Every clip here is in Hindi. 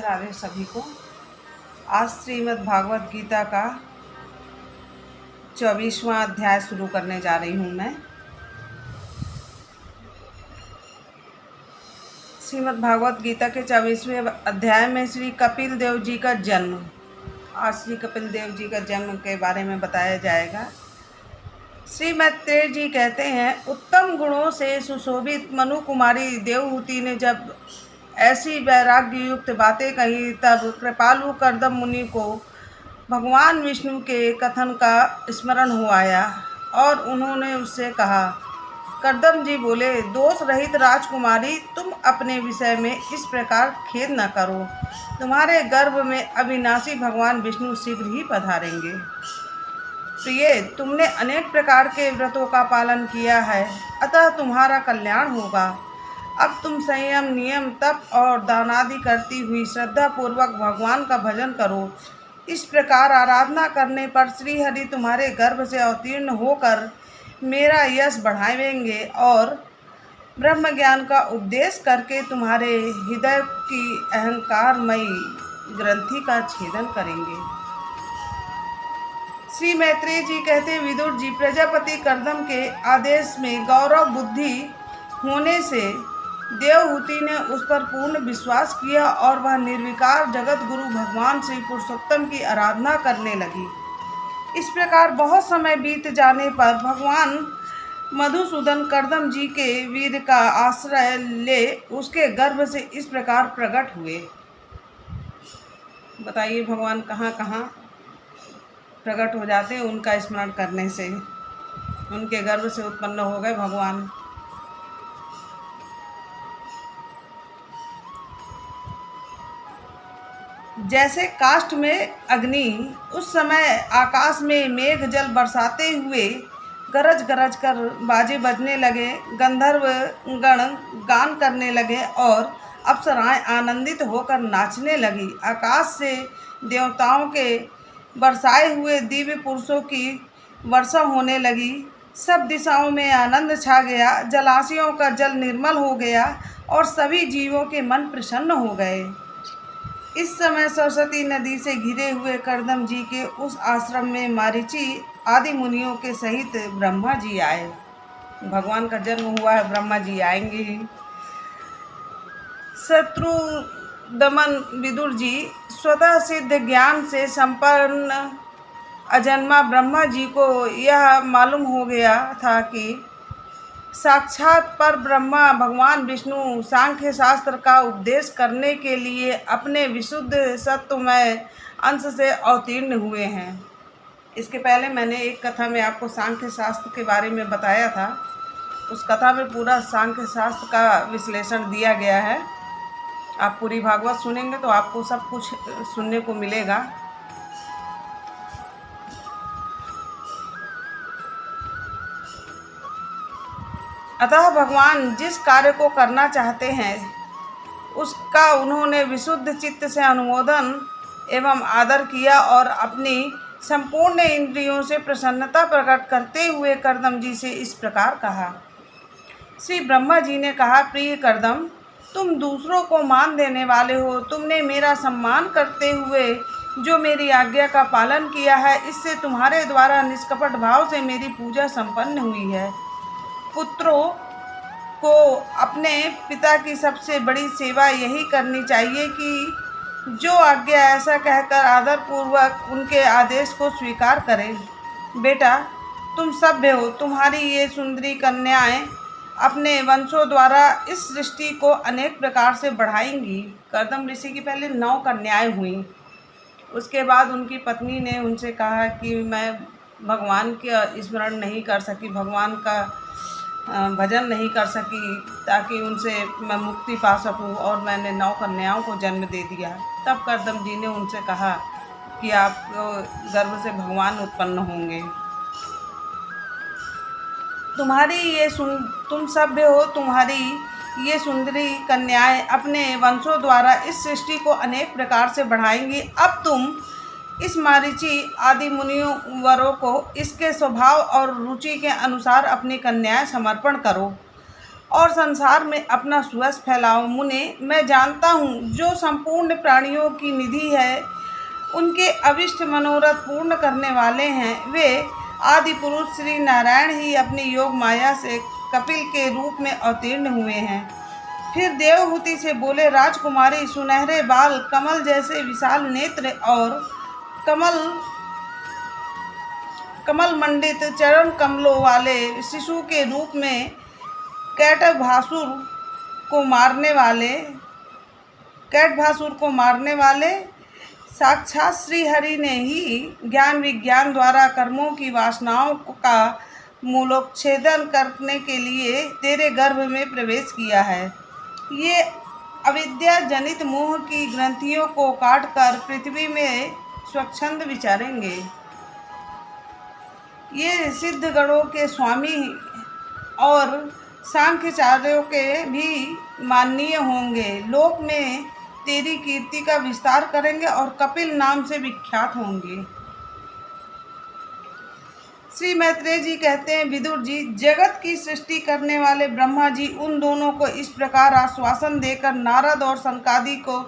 राधे सभी को। आज श्रीमद् भागवत गीता का 24वां अध्याय शुरू करने जा रही हूँ मैं। श्रीमद् भागवत गीता के 24वें अध्याय में श्री कपिल देव जी का जन्म। आज श्री कपिल देव जी का जन्म के बारे में बताया जाएगा। श्री मैत्रेय जी कहते हैं, उत्तम गुणों से सुशोभित मनु कुमारी देवहूति ने जब ऐसी वैराग्य युक्त बातें कही, तब कृपालु कर्दम मुनि को भगवान विष्णु के कथन का स्मरण हो आया और उन्होंने उससे कहा। कर्दम जी बोले, दोष रहित राजकुमारी, तुम अपने विषय में इस प्रकार खेद न करो। तुम्हारे गर्भ में अविनाशी भगवान विष्णु शीघ्र ही पधारेंगे। प्रिय, तुमने अनेक प्रकार के व्रतों का पालन किया है, अतः तुम्हारा कल्याण होगा। अब तुम संयम, नियम, तप और दान आदि करती हुई श्रद्धा पूर्वक भगवान का भजन करो। इस प्रकार आराधना करने पर श्री हरि तुम्हारे गर्भ से अवतीर्ण होकर मेरा यश बढ़ाएंगे और ब्रह्म ज्ञान का उपदेश करके तुम्हारे हृदय की अहंकारमयी ग्रंथि का छेदन करेंगे। श्री मैत्रेय जी कहते, विदुर जी, प्रजापति कर्दम के आदेश में गौरव बुद्धि होने से देवहूति ने उस पर पूर्ण विश्वास किया और वह निर्विकार जगत गुरु भगवान श्री पुरुषोत्तम की आराधना करने लगी। इस प्रकार बहुत समय बीत जाने पर भगवान मधुसूदन कर्दम जी के वीर का आश्रय ले उसके गर्भ से इस प्रकार प्रकट हुए। बताइए, भगवान कहाँ कहाँ प्रकट हो जाते हैं उनका स्मरण करने से। उनके गर्भ से उत्पन्न हो गए भगवान। जैसे काष्ठ में अग्नि, उस समय आकाश में मेघ जल बरसाते हुए गरज गरज कर बाजे बजने लगे, गंधर्व गण गान करने लगे और अप्सराएं आनंदित होकर नाचने लगी। आकाश से देवताओं के बरसाए हुए दिव्य पुरुषों की वर्षा होने लगी। सब दिशाओं में आनंद छा गया, जलाशयों का जल निर्मल हो गया और सभी जीवों के मन प्रसन्न हो गए। इस समय सरस्वती नदी से घिरे हुए कर्दम जी के उस आश्रम में मारीची आदि मुनियों के सहित ब्रह्मा जी आए। भगवान का जन्म हुआ है, ब्रह्मा जी आएंगे ही। शत्रु दमन विदुर जी, स्वतः सिद्ध ज्ञान से संपन्न अजन्मा ब्रह्मा जी को यह मालूम हो गया था कि साक्षात पर ब्रह्मा भगवान विष्णु सांख्य शास्त्र का उपदेश करने के लिए अपने विशुद्ध सत्वमय अंश से अवतीर्ण हुए हैं। इसके पहले मैंने एक कथा में आपको सांख्य शास्त्र के बारे में बताया था। उस कथा में पूरा सांख्य शास्त्र का विश्लेषण दिया गया है। आप पूरी भागवत सुनेंगे तो आपको सब कुछ सुनने को मिलेगा। अतः भगवान जिस कार्य को करना चाहते हैं उसका उन्होंने विशुद्ध चित्त से अनुमोदन एवं आदर किया और अपनी संपूर्ण इंद्रियों से प्रसन्नता प्रकट करते हुए कर्दम जी से इस प्रकार कहा। श्री ब्रह्मा जी ने कहा, प्रिय कर्दम, तुम दूसरों को मान देने वाले हो। तुमने मेरा सम्मान करते हुए जो मेरी आज्ञा का पालन किया है, इससे तुम्हारे द्वारा निष्कपट भाव से मेरी पूजा संपन्न हुई है। पुत्रों को अपने पिता की सबसे बड़ी सेवा यही करनी चाहिए कि जो आज्ञा ऐसा कहकर आदर पूर्वक उनके आदेश को स्वीकार करें। बेटा, तुम सभ्य हो। तुम्हारी ये सुंदरी कन्याएं अपने वंशों द्वारा इस सृष्टि को अनेक प्रकार से बढ़ाएंगी। कर्दम ऋषि की पहले 9 कन्याएं हुई। उसके बाद उनकी पत्नी ने उनसे कहा कि मैं भगवान का स्मरण नहीं कर सकी, भगवान का भजन नहीं कर सकी, ताकि उनसे मैं मुक्ति पा सकूं, और मैंने 9 कन्याओं को जन्म दे दिया। तब कर्दम जी ने उनसे कहा कि आप गर्भ से भगवान उत्पन्न होंगे। तुम सभ्य हो। तुम्हारी ये सुंदरी कन्याएं अपने वंशों द्वारा इस सृष्टि को अनेक प्रकार से बढ़ाएंगी। अब तुम इस मारीची आदि मुनियों वरों को इसके स्वभाव और रुचि के अनुसार अपनी कन्याएं समर्पण करो। और संसार में अपना सुयश फैलाओ। मुने, मैं जानता हूँ जो संपूर्ण प्राणियों की निधि है, उनके अभिष्ट मनोरथ पूर्ण करने वाले हैं, वे आदि पुरुष श्री नारायण ही अपनी योग माया से कपिल के रूप में अवतीर्ण हुए हैं। फिर देवहूति से बोले, राजकुमारी, सुनहरे बाल, कमल जैसे विशाल नेत्र और कमल मंडित चरण कमलों वाले शिशु के रूप में कैटभासुर को मारने वाले साक्षात श्री हरि ने ही ज्ञान विज्ञान द्वारा कर्मों की वासनाओं का मूलोच्छेदन करने के लिए तेरे गर्भ में प्रवेश किया है। ये अविद्या जनित मोह की ग्रंथियों को काटकर पृथ्वी में स्वच्छंद विचरेंगे। ये सिद्ध गणों के स्वामी और सांख्यचार्यों के भी माननीय होंगे। लोक में तेरी कीर्ति का विस्तार करेंगे और कपिल नाम से विख्यात होंगे। श्री मैत्रेय जी कहते हैं, विदुर जी, जगत की सृष्टि करने वाले ब्रह्मा जी उन दोनों को इस प्रकार आश्वासन देकर नारद और सनकादि को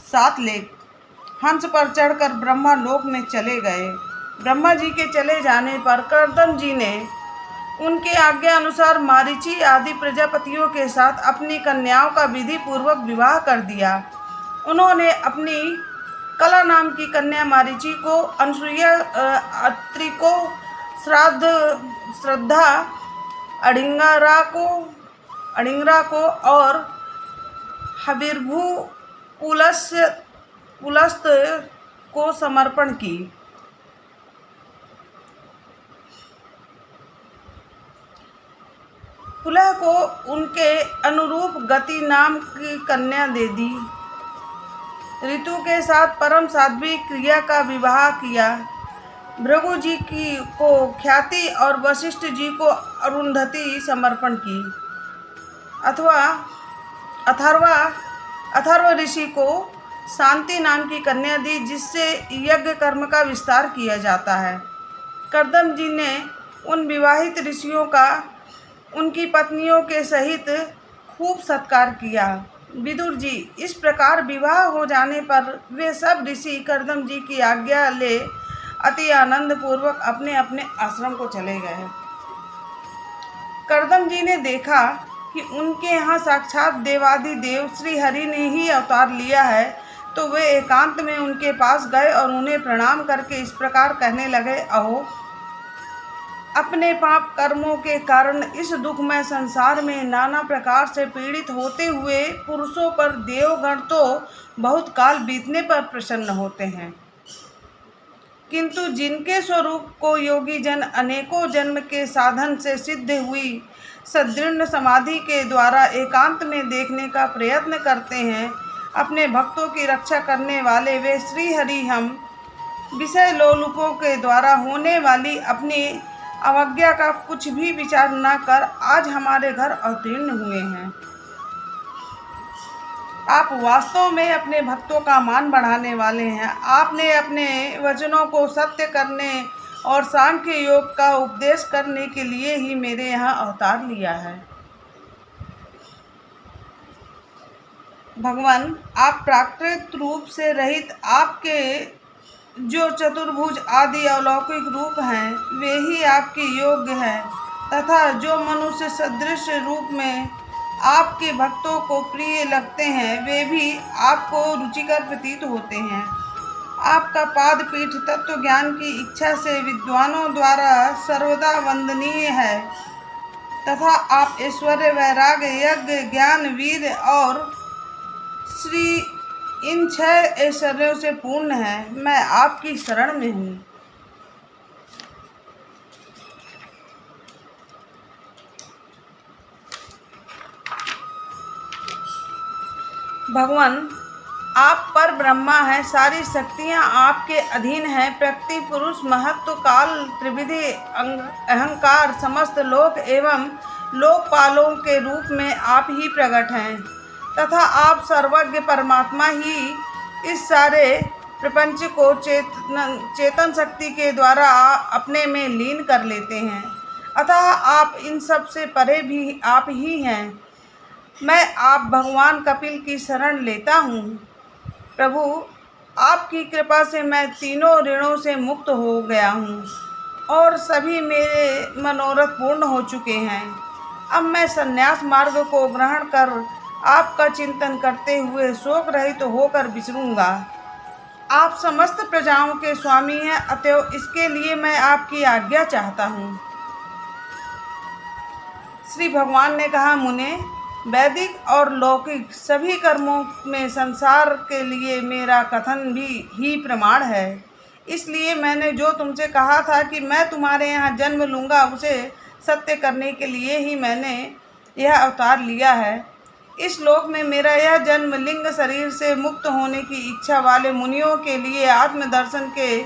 साथ ले हंस पर चढ़कर ब्रह्मा लोक में चले गए। ब्रह्मा जी के चले जाने पर कर्दम जी ने उनके आज्ञा अनुसार मारीची आदि प्रजापतियों के साथ अपनी कन्याओं का विधि पूर्वक विवाह कर दिया। उन्होंने अपनी कला नाम की कन्या मारीची को, अनसुईया अत्रि को, श्रद्धा अडिंगरा को और हविर्भू पुलस्त को समर्पण की। पुलह को उनके अनुरूप गति नाम की कन्या दे दी। ऋतु के साथ परम साध्वी क्रिया का विवाह किया। भृगु जी को ख्याति और वशिष्ठ जी को अरुंधति समर्पण की। अथर्व ऋषि को शांति नाम की कन्या दी, जिससे यज्ञ कर्म का विस्तार किया जाता है। कर्दम जी ने उन विवाहित ऋषियों का उनकी पत्नियों के सहित खूब सत्कार किया। विदुर जी, इस प्रकार विवाह हो जाने पर वे सब ऋषि कर्दम जी की आज्ञा ले अति आनंद पूर्वक अपने अपने आश्रम को चले गए। कर्दम जी ने देखा कि उनके यहाँ साक्षात देवादिदेव श्री हरि ने ही अवतार लिया है, तो वे एकांत में उनके पास गए और उन्हें प्रणाम करके इस प्रकार कहने लगे, अहो, अपने पाप कर्मों के कारण इस दुखमय संसार में नाना प्रकार से पीड़ित होते हुए पुरुषों पर देवगण तो बहुत काल बीतने पर प्रसन्न होते हैं, किंतु जिनके स्वरूप को योगी जन अनेकों जन्म के साधन से सिद्ध हुई सदृढ़ समाधि के द्वारा एकांत में देखने का प्रयत्न करते हैं, अपने भक्तों की रक्षा करने वाले वे श्री हरि हम विषय लोलुपों के द्वारा होने वाली अपनी अवज्ञा का कुछ भी विचार न कर आज हमारे घर अवतीर्ण हुए हैं। आप वास्तव में अपने भक्तों का मान बढ़ाने वाले हैं। आपने अपने वचनों को सत्य करने और सांख्य योग का उपदेश करने के लिए ही मेरे यहाँ अवतार लिया है। भगवान, आप प्राकृत रूप से रहित आपके जो चतुर्भुज आदि अलौकिक रूप हैं, वे ही आपके योग्य हैं, तथा जो मनुष्य सदृश रूप में आपके भक्तों को प्रिय लगते हैं, वे भी आपको रुचिकर प्रतीत होते हैं। आपका पाद पीठ तत्व ज्ञान की इच्छा से विद्वानों द्वारा सर्वदा वंदनीय है, तथा आप ऐश्वर्य, वैराग्य, यज्ञ, ज्ञान, वीर और श्री इन 6 ऐश्वर्यों से पूर्ण है। मैं आपकी शरण में हूँ। भगवान, आप पर ब्रह्मा हैं, सारी शक्तियाँ आपके अधीन हैं। प्रकृति, पुरुष, महत्व, काल, त्रिविधि, अहंकार, समस्त लोक एवं लोकपालों के रूप में आप ही प्रकट हैं, तथा आप सर्वज्ञ परमात्मा ही इस सारे प्रपंच को चेतन शक्ति के द्वारा अपने में लीन कर लेते हैं। अतः आप इन सब से परे भी आप ही हैं। मैं आप भगवान कपिल की शरण लेता हूँ। प्रभु, आपकी कृपा से मैं तीनों ऋणों से मुक्त हो गया हूँ और सभी मेरे मनोरथ पूर्ण हो चुके हैं। अब मैं संन्यास मार्ग को ग्रहण कर आपका चिंतन करते हुए शोक रहित होकर विचरूंगा। आप समस्त प्रजाओं के स्वामी हैं, अतएव इसके लिए मैं आपकी आज्ञा चाहता हूँ। श्री भगवान ने कहा, मुने, वैदिक और लौकिक सभी कर्मों में संसार के लिए मेरा कथन भी ही प्रमाण है। इसलिए मैंने जो तुमसे कहा था कि मैं तुम्हारे यहाँ जन्म लूँगा, उसे सत्य करने के लिए ही मैंने यह अवतार लिया है। इस लोक में मेरा यह जन्म लिंग शरीर से मुक्त होने की इच्छा वाले मुनियों के लिए आत्मदर्शन के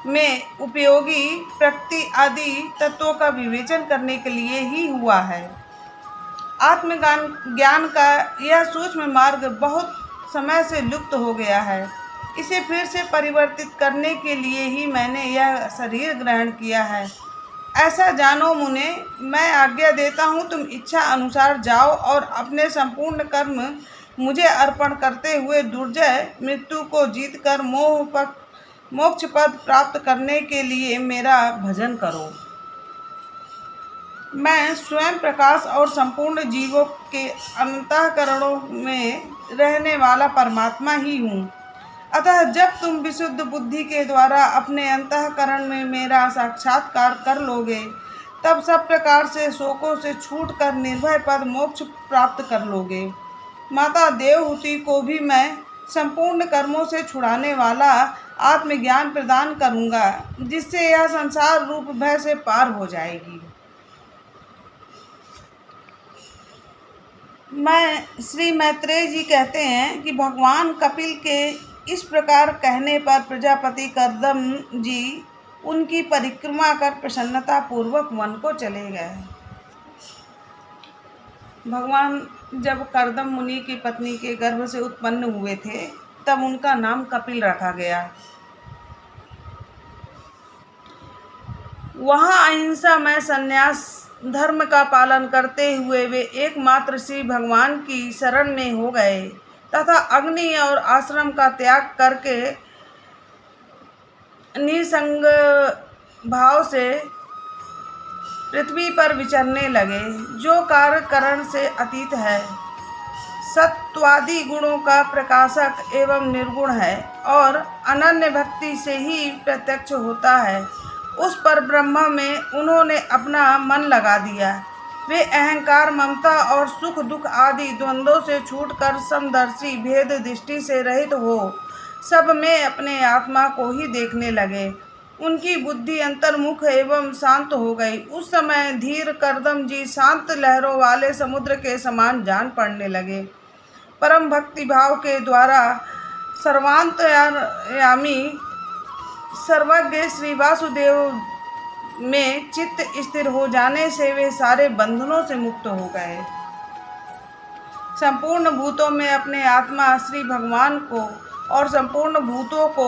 में उपयोगी प्रकृति आदि तत्वों का विवेचन करने के लिए ही हुआ है। आत्मज्ञान का यह सूक्ष्म मार्ग बहुत समय से लुप्त हो गया है। इसे फिर से परिवर्तित करने के लिए ही मैंने यह शरीर ग्रहण किया है। ऐसा जानो मुने, मैं आज्ञा देता हूँ, तुम इच्छा अनुसार जाओ और अपने संपूर्ण कर्म मुझे अर्पण करते हुए दुर्जय मृत्यु को जीतकर मोक्ष पद प्राप्त करने के लिए मेरा भजन करो। मैं स्वयं प्रकाश और संपूर्ण जीवों के अंतःकरणों में रहने वाला परमात्मा ही हूँ। अतः जब तुम विशुद्ध बुद्धि के द्वारा अपने अंतःकरण में मेरा साक्षात्कार कर लोगे, तब सब प्रकार से शोकों से छूटकर निर्भय पद मोक्ष प्राप्त कर लोगे। माता देवहूति को भी मैं संपूर्ण कर्मों से छुड़ाने वाला आत्मज्ञान प्रदान करूँगा, जिससे यह संसार रूप भय से पार हो जाएगी। श्री मैत्रेय जी कहते हैं कि भगवान कपिल के इस प्रकार कहने पर प्रजापति कर्दम जी उनकी परिक्रमा कर प्रसन्नता पूर्वक वन को चले गए। भगवान जब कर्दम मुनि की पत्नी के गर्भ से उत्पन्न हुए थे, तब उनका नाम कपिल रखा गया। वहाँ अहिंसा में संन्यास धर्म का पालन करते हुए वे एकमात्र श्री भगवान की शरण में हो गए तथा अग्नि और आश्रम का त्याग करके निसंग भाव से पृथ्वी पर विचरने लगे, जो कार्य करण से अतीत है, सत्वादि गुणों का प्रकाशक एवं निर्गुण है और अनन्य भक्ति से ही प्रत्यक्ष होता है। उस पर ब्रह्म में उन्होंने अपना मन लगा दिया। वे अहंकार, ममता और सुख दुख आदि द्वंद्वों से छूटकर समदर्शी भेद दृष्टि से रहित हो सब में अपने आत्मा को ही देखने लगे। उनकी बुद्धि अंतर्मुख एवं शांत हो गई। उस समय धीर कर्दम जी शांत लहरों वाले समुद्र के समान जान पड़ने लगे। परम भक्ति भाव के द्वारा सर्वांतर्यामी सर्वज्ञ श्री वासुदेव में चित्त स्थिर हो जाने से वे सारे बंधनों से मुक्त हो गए। संपूर्ण भूतों में अपने आत्मा श्री भगवान को और संपूर्ण भूतों को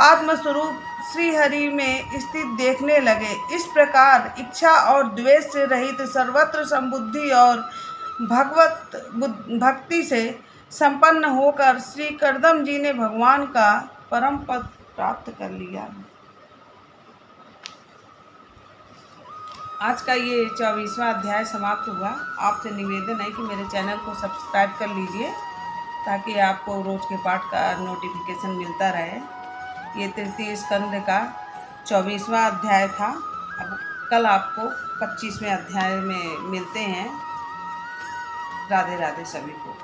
आत्मस्वरूप श्री हरि में स्थित देखने लगे। इस प्रकार इच्छा और द्वेष से रहित सर्वत्र संबुद्धि और भगवत भक्ति से संपन्न होकर श्री कर्दम जी ने भगवान का परम पद प्राप्त कर लिया। आज का ये 24वां अध्याय समाप्त हुआ। आपसे निवेदन है कि मेरे चैनल को सब्सक्राइब कर लीजिए ताकि आपको रोज के पाठ का नोटिफिकेशन मिलता रहे। ये तृतीय स्कंद का 24वां अध्याय था। अब कल आपको 25वें अध्याय में मिलते हैं। राधे राधे सभी को।